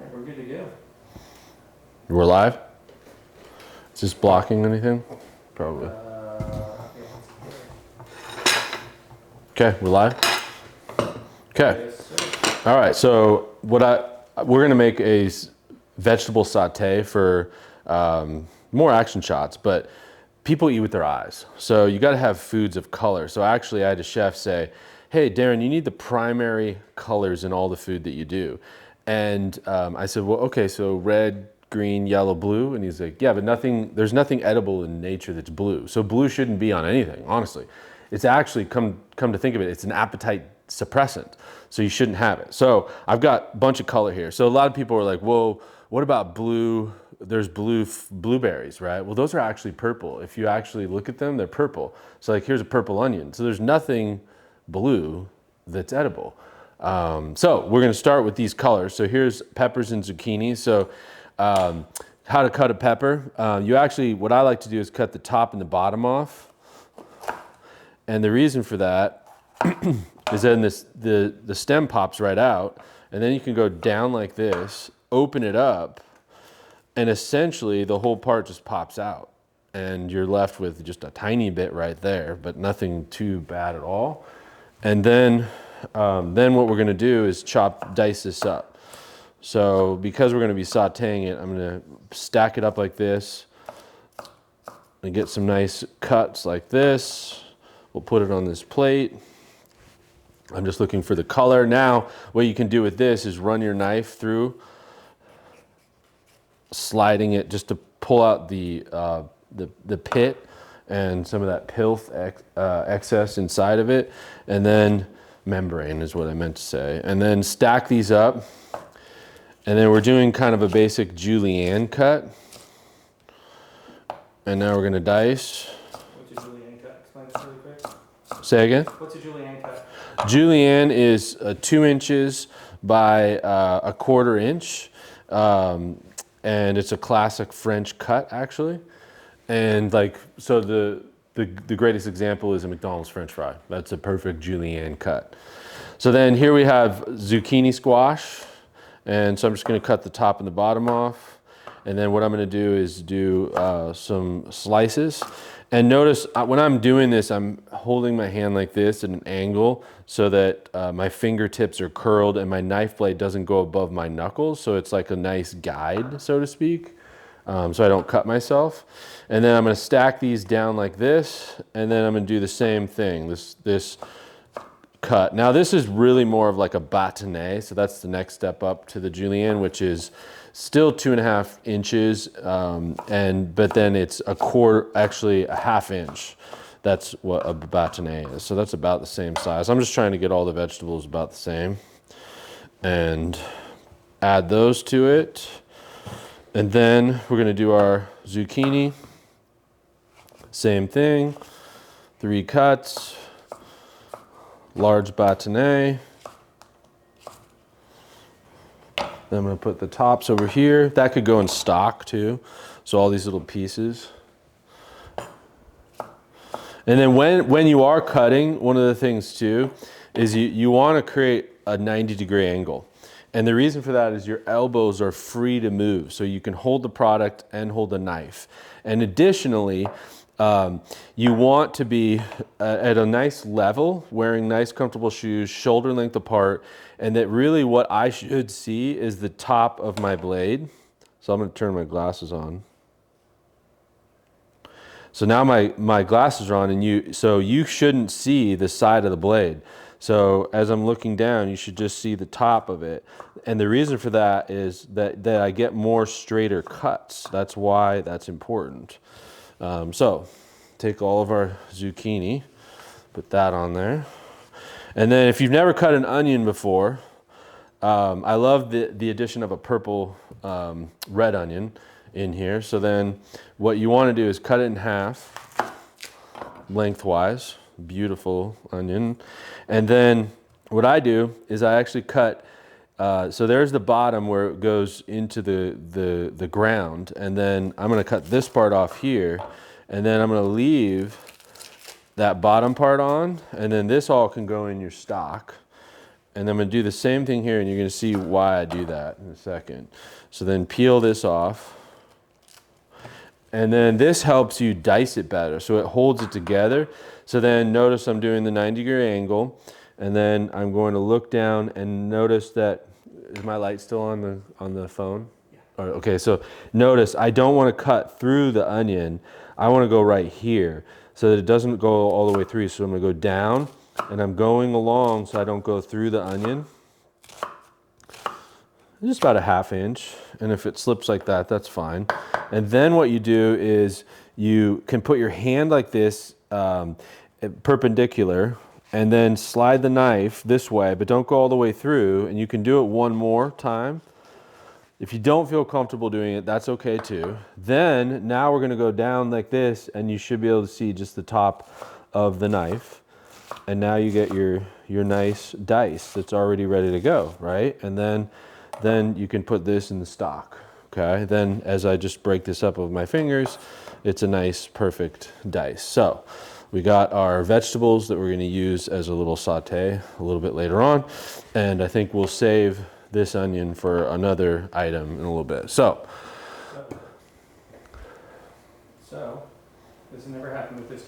right, we're good to go. We're live? Is this blocking anything? Probably. Okay, we're live? Okay. Yes, sir. All right, so we're gonna make a vegetable saute for more action shots, but people eat with their eyes. So you gotta have foods of color. So actually I had a chef say, hey, Darin, you need the primary colors in all the food that you do. And I said, well, okay, so red, green, yellow, blue. And he's like, yeah, but there's nothing edible in nature that's blue. So blue shouldn't be on anything, honestly. It's actually, come to think of it, it's an appetite suppressant. So you shouldn't have it. So I've got a bunch of color here. So a lot of people are like, whoa, what about blue? There's blueberries, right? Well, those are actually purple. If you actually look at them, they're purple. So like, here's a purple onion. So there's nothing blue that's edible. So we're gonna start with these colors. So here's peppers and zucchini. So how to cut a pepper. What I like to do is cut the top and the bottom off. And the reason for that is then the stem pops right out, and then you can go down like this, open it up, and essentially the whole part just pops out. And you're left with just a tiny bit right there, but nothing too bad at all. And then what we're gonna do is dice this up. So because we're gonna be sauteing it, I'm gonna stack it up like this and get some nice cuts like this. We'll put it on this plate. I'm just looking for the color. Now, what you can do with this is run your knife through, sliding it just to pull out the pit and some of that pith excess inside of it, and then membrane is what I meant to say. And then stack these up, and then we're doing kind of a basic julienne cut. And now we're gonna dice. What's a julienne cut? Explain this really quick. Say again? What's a julienne cut? Julienne is 2 inches by a 1/4 inch. And it's a classic French cut, actually. And so the greatest example is a McDonald's French fry. That's a perfect julienne cut. So then here we have zucchini squash. And so I'm just gonna cut the top and the bottom off. And then what I'm gonna do is do some slices. And notice when I'm doing this, I'm holding my hand like this at an angle so that my fingertips are curled and my knife blade doesn't go above my knuckles. So it's like a nice guide, so to speak, so I don't cut myself. And then I'm gonna stack these down like this, and then I'm gonna do the same thing, this cut. Now this is really more of like a batonnet, so that's the next step up to the julienne, which is still 2.5 inches, but then it's a 1/2 inch. That's what a batonnet is. So that's about the same size. I'm just trying to get all the vegetables about the same and add those to it. And then we're gonna do our zucchini. Same thing, 3 cuts, large batonnet. Then I'm gonna put the tops over here. That could go in stock too. So all these little pieces. And then when you are cutting, one of the things too is you wanna create a 90-degree angle. And the reason for that is your elbows are free to move. So you can hold the product and hold the knife. And additionally, you want to be at a nice level, wearing nice comfortable shoes, shoulder length apart, and that really what I should see is the top of my blade. So I'm gonna turn my glasses on. So now my glasses are on, and you shouldn't see the side of the blade. So as I'm looking down, you should just see the top of it. And the reason for that is that I get more straighter cuts. That's why that's important. So take all of our zucchini, put that on there. And then if you've never cut an onion before, I love the addition of a purple red onion in here. So then what you want to do is cut it in half lengthwise. Beautiful onion. And then what I do is I actually cut, so there's the bottom where it goes into the ground, and then I'm gonna cut this part off here, and then I'm gonna leave that bottom part on, and then this all can go in your stock. And I'm gonna do the same thing here, and you're gonna see why I do that in a second. So then peel this off. And then this helps you dice it better, so it holds it together. So then notice I'm doing the 90-degree angle, and then I'm going to look down and notice that, is my light still on the phone? Yeah. Okay, so notice I don't want to cut through the onion. I want to go right here so that it doesn't go all the way through. So I'm going to go down, and I'm going along so I don't go through the onion. Just about a 1/2 inch, and if it slips like that, that's fine. And then what you do is you can put your hand like this, perpendicular, and then slide the knife this way, but don't go all the way through, and you can do it one more time. If you don't feel comfortable doing it, that's okay too. Then now we're gonna go down like this, and you should be able to see just the top of the knife. And now you get your nice dice that's already ready to go, right? And then you can put this in the stock, okay? Then as I just break this up with my fingers, it's a nice, perfect dice. So we got our vegetables that we're gonna use as a little saute a little bit later on. And I think we'll save this onion for another item in a little bit. So this has never happened with this camera.